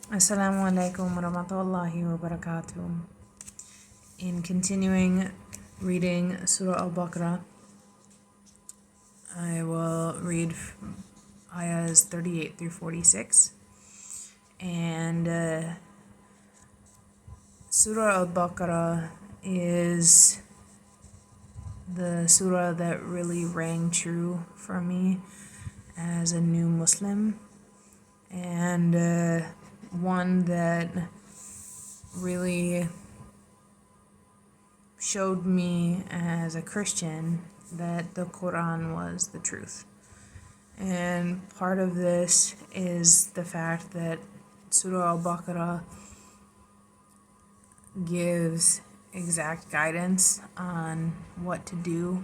Assalamu alaikum warahmatullahi wabarakatuh. In continuing reading Surah Al-Baqarah, I will read ayahs 38 through 46. And Surah Al-Baqarah is the surah that really rang true for me as a new Muslim, and one that really showed me as a Christian that the Qur'an was the truth. And part of this is the fact that Surah Al-Baqarah gives exact guidance on what to do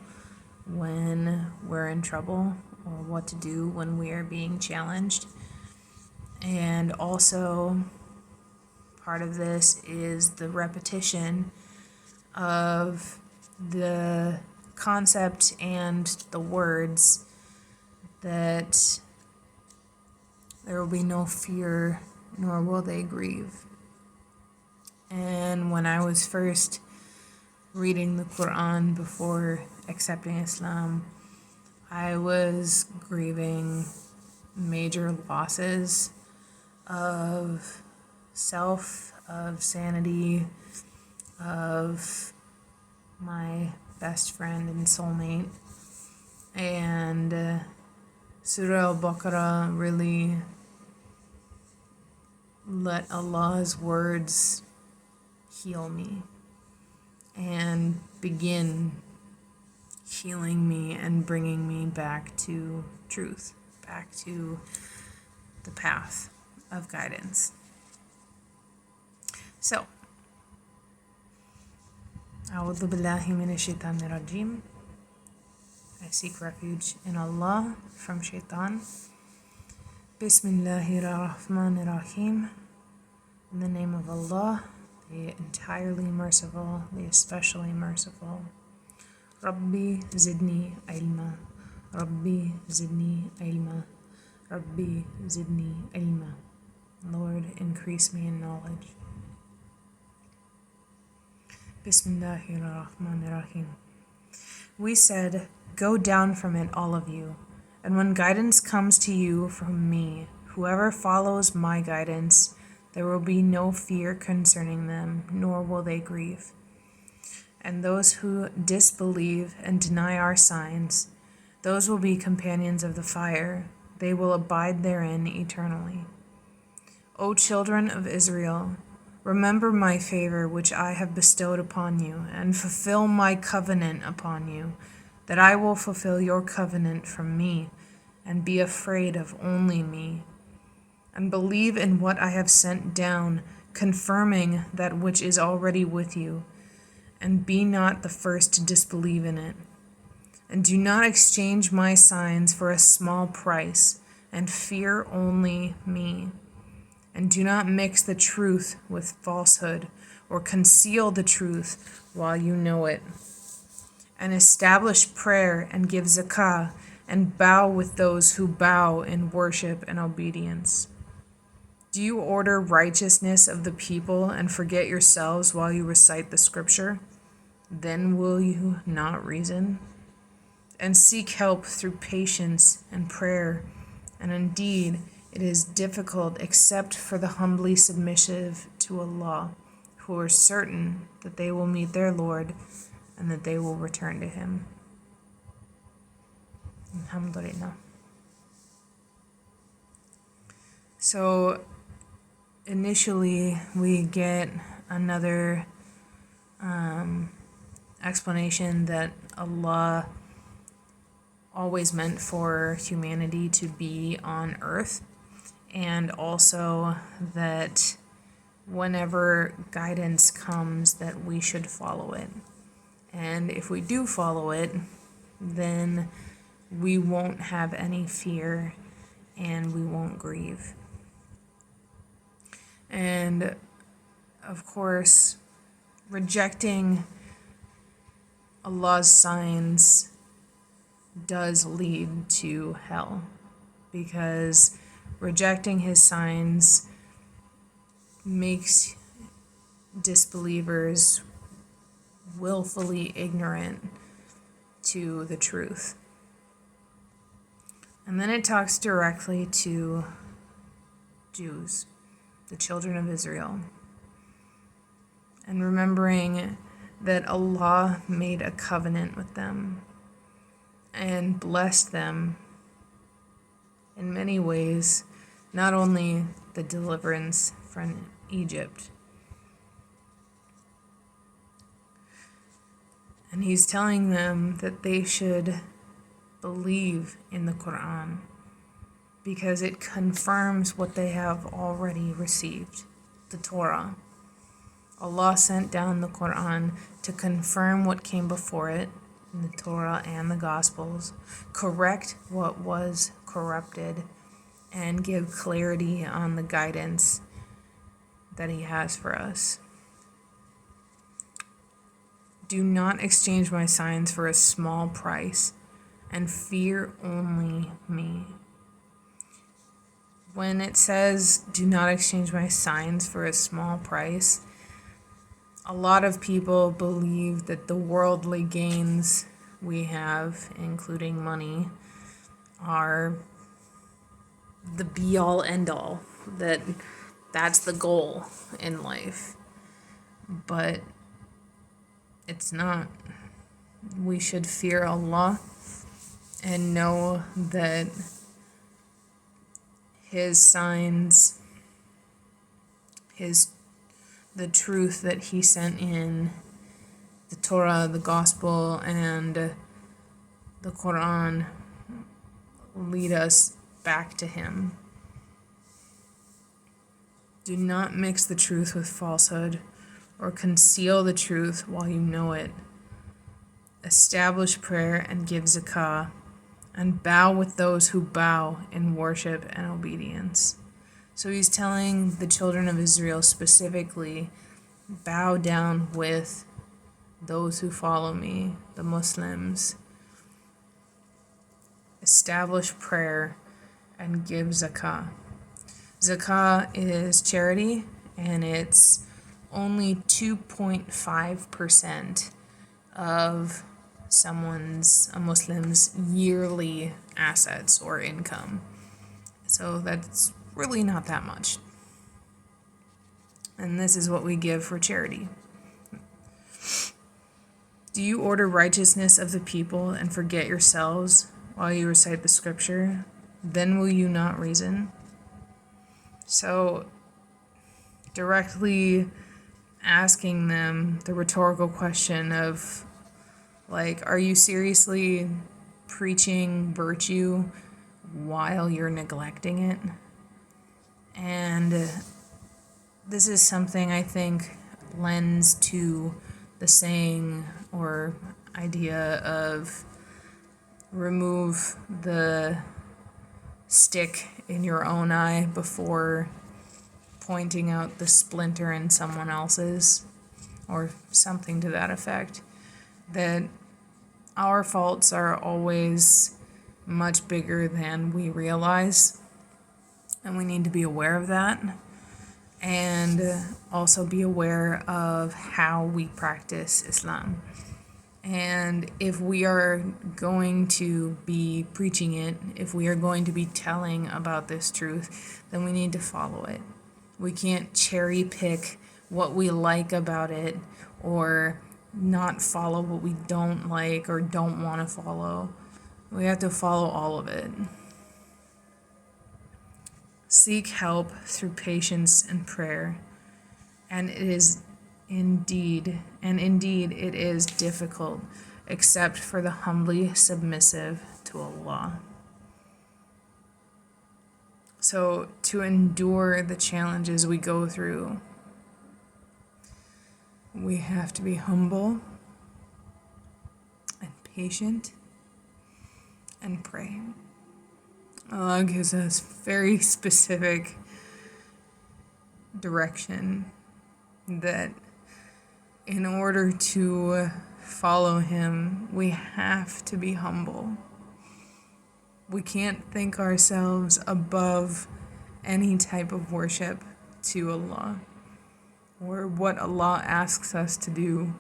when we're in trouble or what to do when we are being challenged. And also, part of this is the repetition of the concept and the words that there will be no fear, nor will they grieve. And when I was first reading the Qur'an before accepting Islam, I was grieving major losses of self, of sanity, of my best friend and soulmate. And Surah Al-Baqarah really let Allah's words heal me and begin healing me and bringing me back to truth, back to the path of guidance. So, A'udhu billahi minash shaitanir rajim. I seek refuge in Allah from shaitan. Bismillahir rahmanir rahim. In the name of Allah, the entirely merciful, the especially merciful. Rabbi zidni ilma. Rabbi zidni ilma. Rabbi zidni ilma. Lord, increase me in knowledge. Bismillahirrahmanirrahim. We said, go down from it, all of you, and when guidance comes to you from me, whoever follows my guidance, there will be no fear concerning them, nor will they grieve. And those who disbelieve and deny our signs, those will be companions of the fire. They will abide therein eternally. O children of Israel, remember my favor which I have bestowed upon you, and fulfill my covenant upon you, that I will fulfill your covenant from me, and be afraid of only me. And believe in what I have sent down, confirming that which is already with you, and be not the first to disbelieve in it. And do not exchange my signs for a small price, and fear only me. And do not mix the truth with falsehood, or conceal the truth while you know it. And establish prayer and give zakah, and bow with those who bow in worship and obedience. Do you order righteousness of the people and forget yourselves while you recite the scripture? Then will you not reason? And seek help through patience and prayer, and indeed it is difficult except for the humbly submissive to Allah, who are certain that they will meet their Lord and that they will return to Him. Alhamdulillah. So initially we get another explanation that Allah always meant for humanity to be on earth, and also that whenever guidance comes that we should follow it. And if we do follow it, then we won't have any fear and we won't grieve. And of course, rejecting Allah's signs does lead to hell, because rejecting His signs makes disbelievers willfully ignorant to the truth. And then it talks directly to Jews, the children of Israel, and remembering that Allah made a covenant with them and blessed them in many ways, not only the deliverance from Egypt. And he's telling them that they should believe in the Qur'an because it confirms what they have already received, the Torah. Allah sent down the Qur'an to confirm what came before it, in the Torah and the Gospels, correct what was corrupted, and give clarity on the guidance that He has for us. Do not exchange my signs for a small price, and fear only me. When it says, do not exchange my signs for a small price, a lot of people believe that the worldly gains we have, including money, are the be-all, end-all, that's the goal in life. But it's not. We should fear Allah and know that His signs, the truth that He sent in, the Torah, the Gospel, and the Qur'an lead us back to Him. Do not mix the truth with falsehood or conceal the truth while you know it. Establish prayer and give zakah, and bow with those who bow in worship and obedience. So he's telling the children of Israel specifically, bow down with those who follow me, the Muslims. Establish prayer and give zakah. Zakah is charity, and it's only 2.5% of a Muslim's yearly assets or income. So that's really not that much. And this is what we give for charity. Do you order righteousness of the people and forget yourselves while you recite the scripture? Then will you not reason? So, directly asking them the rhetorical question of, like, are you seriously preaching virtue while you're neglecting it? And this is something I think lends to the saying or idea of remove the stick in your own eye before pointing out the splinter in someone else's, or something to that effect. That our faults are always much bigger than we realize, and we need to be aware of that, and also be aware of how we practice Islam. And if we are going to be preaching it, if we are going to be telling about this truth, then we need to follow it. We can't cherry pick what we like about it or not follow what we don't like or don't want to follow. We have to follow all of it. Seek help through patience and prayer. And indeed it is difficult, except for the humbly submissive to Allah. So to endure the challenges we go through, we have to be humble and patient and pray. Allah gives us very specific direction that in order to follow Him, we have to be humble. We can't think ourselves above any type of worship to Allah. or what Allah asks us to do,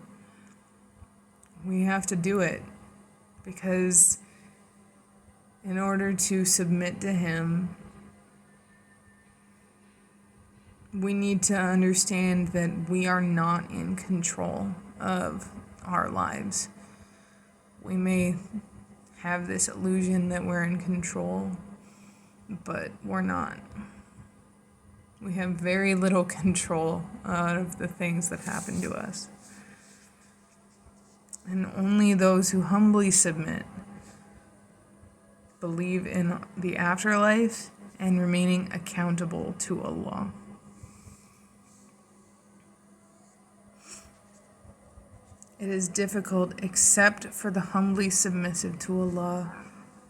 we have to do it, because in order to submit to Him, we need to understand that we are not in control of our lives. We may have this illusion that we're in control, but we're not. We have very little control of the things that happen to us. And only those who humbly submit, believe in the afterlife, and remaining accountable to Allah. It is difficult except for the humbly submissive to Allah,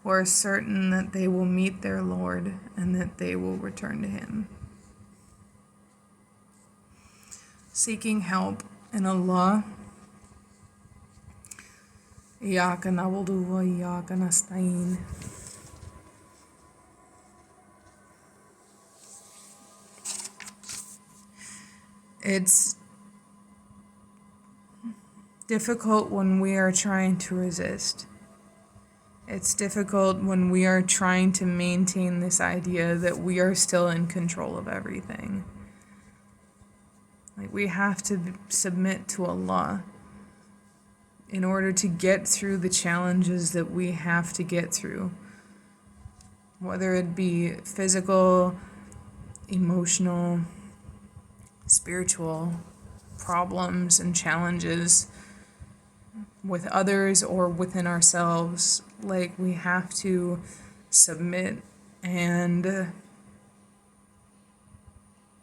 who are certain that they will meet their Lord and that they will return to Him. Seeking help in Allah. Iyyaka na'budu wa iyyaka nasta'in. It's difficult when we are trying to resist. It's difficult when we are trying to maintain this idea that we are still in control of everything. Like, we have to submit to Allah in order to get through the challenges that we have to get through. Whether it be physical, emotional, spiritual problems and challenges with others or within ourselves, like, we have to submit, and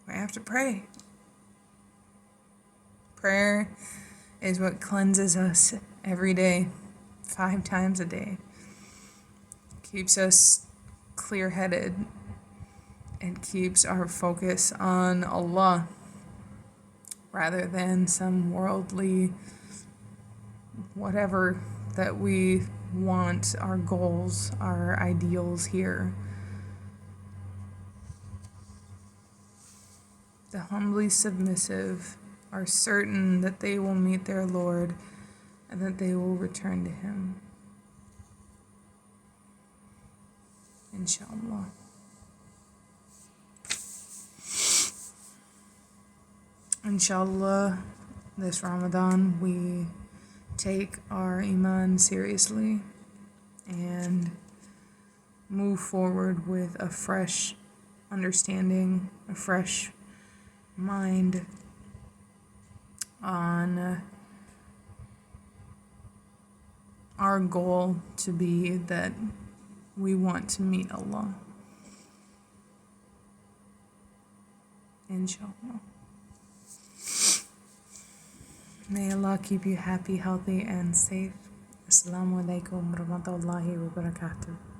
we have to pray. Prayer is what cleanses us every day, 5 times a day. Keeps us clear-headed. It keeps our focus on Allah rather than some worldly whatever that we want, our goals, our ideals here. The humbly submissive are certain that they will meet their Lord and that they will return to Him. Inshallah. Inshallah, this Ramadan we take our Iman seriously and move forward with a fresh understanding, a fresh mind on our goal to be that we want to meet Allah. Inshallah. May Allah keep you happy, healthy, and safe. Assalamu alaikum warahmatullahi wabarakatuh.